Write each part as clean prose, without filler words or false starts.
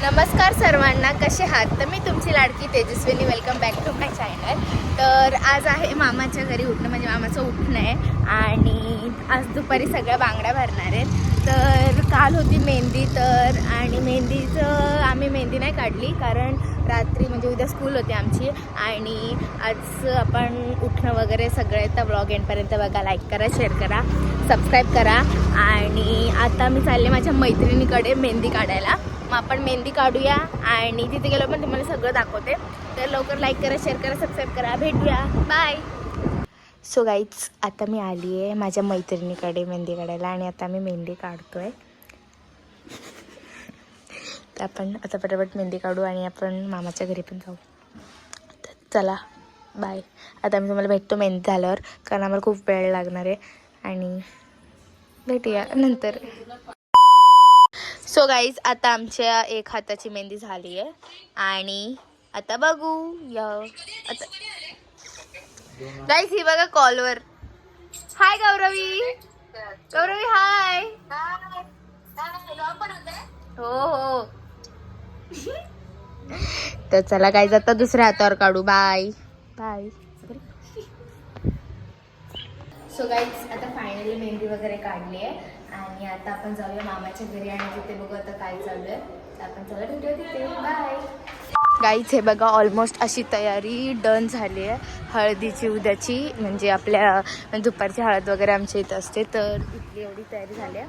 नमस्कार सर्वांना, कसे आहात? तर मी तुमची लाडकी Tejaswini, welcome back to my channel. तर आज आहे मामाच्या घरी उठणं, म्हणजे मामाचं उठणं आहे आणि आज दुपारी सगळ्या बांगड्या भरणार आहेत. तर काल होती मेहंदी, आणि मेहंदीचं आम्ही मेहंदी नाही काढली कारण रात्री म्हणजे उद्या स्कूल होती आमची. आणि आज आपण उठणं वगैरे सगळं तर ब्लॉग एंडपर्यंत बघा, लाईक करा, शेअर करा, सबस्क्राईब करा. आणि आता मी चालले माझ्या मैत्रिणीकडे मेहंदी काढायला. मग आपण मेहंदी काढूया आणि तिथे गेलो पण तुम्हाला सगळं दाखवते. तर लवकर लाईक करा, शेअर करा, सबस्क्राईब करा. भेटूया, बाय. सो गाईज, आता मी आली आहे माझ्या मैत्रिणीकडे मेहंदी काढायला आणि आता मी मेहंदी काढतोय. तर आपण आता पटापट मेहंदी काढू आणि आपण मामाच्या घरी पण जाऊ. तर चला, बाय. आता मी तुम्हाला भेटतो मेहंदी झाल्यावर, कारण आम्हाला खूप वेळ लागणार आहे आणि भेटूया नंतर. सो गाईज, आता आमच्या एक हाताची मेहंदी झाली आहे आणि आता बघू या. आता गाईज ही बघा कॉलवर. हाय गौरवी, गौरवी हाय. हो हो. तर चला गाईज, आता दुसऱ्या हातावर काढू. Bye bye. सो गाईज, आता फायनली मेहंदी वगैरे काढली आहे आणि आता आपण जाऊया मामाच्या घरी आणि तिथे बघू आता काय चालू आहे. तर आपण चला भेटूया तिथे. Bye guys. हे बघा, ऑलमोस्ट अशी तयारी डन झाली आहे हळदीची उद्याची, म्हणजे आपल्या दुपारची हळद वगैरे आमच्या इथं असते, तर इथली एवढी तयारी झाली आहे.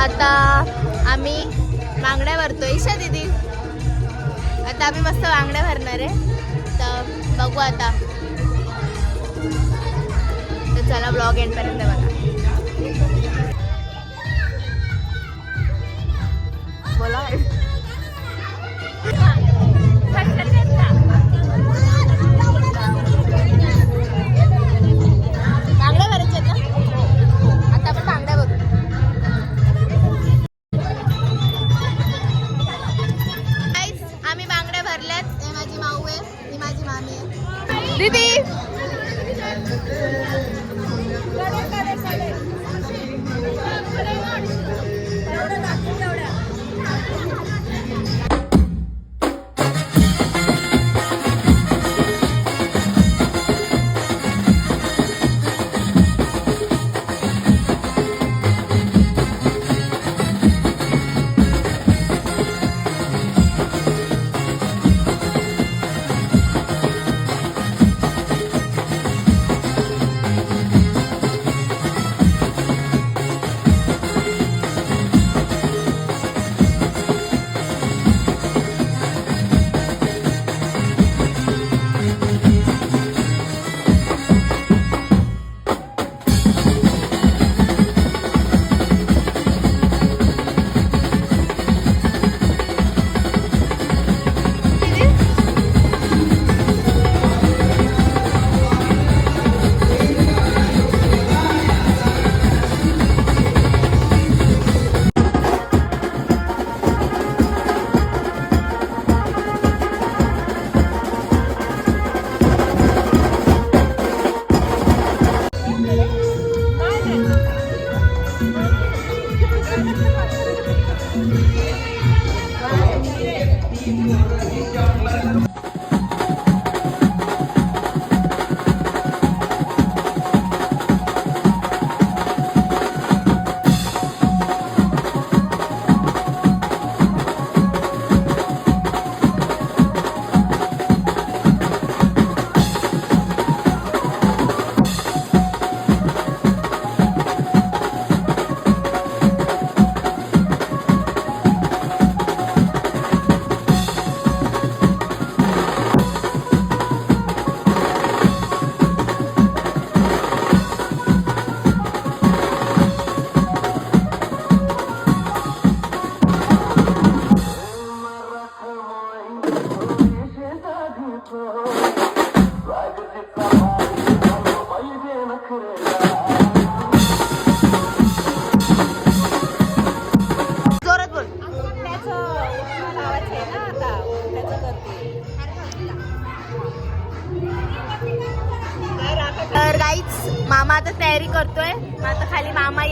आता आम्ही बांगड्या भरतो. ईशा दीदी, आता आम्ही मस्त बांगड्या भरणार आहे. तर बघू आता. तर चला ब्लॉग एंडपर्यंत बघा. बोला. बांगड्या भरायच्या ना, आता आपण बांगड्या भरू. आम्ही बांगड्या भरल्यात. हे माझी माऊ आहे, ही माझी मामी आहे. दीदी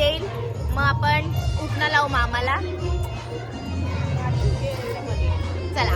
येईल मग आपण उठणं लावू मामाला. चला.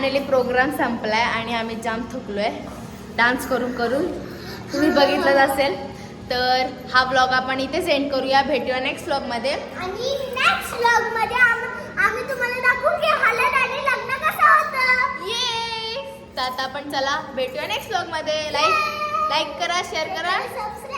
फायनली प्रोग्राम संपलाय आणि आम्ही जाम थकलोय डान्स करून करून. तुम्ही बघितलंच असेल. तर हा व्लॉग आपण इथेच एंड करूया. भेटूया नेक्स्ट व्लॉग मध्ये. आणि नेक्स्ट व्लॉग मध्ये आम्ही तुम्हाला दाखवू की हळद आणि लग्न कसं होतं. ये तर आता आपण चला भेटूया नेक्स्ट व्लॉग मध्ये. लाईक करा, शेअर करा. सबस्क्राईब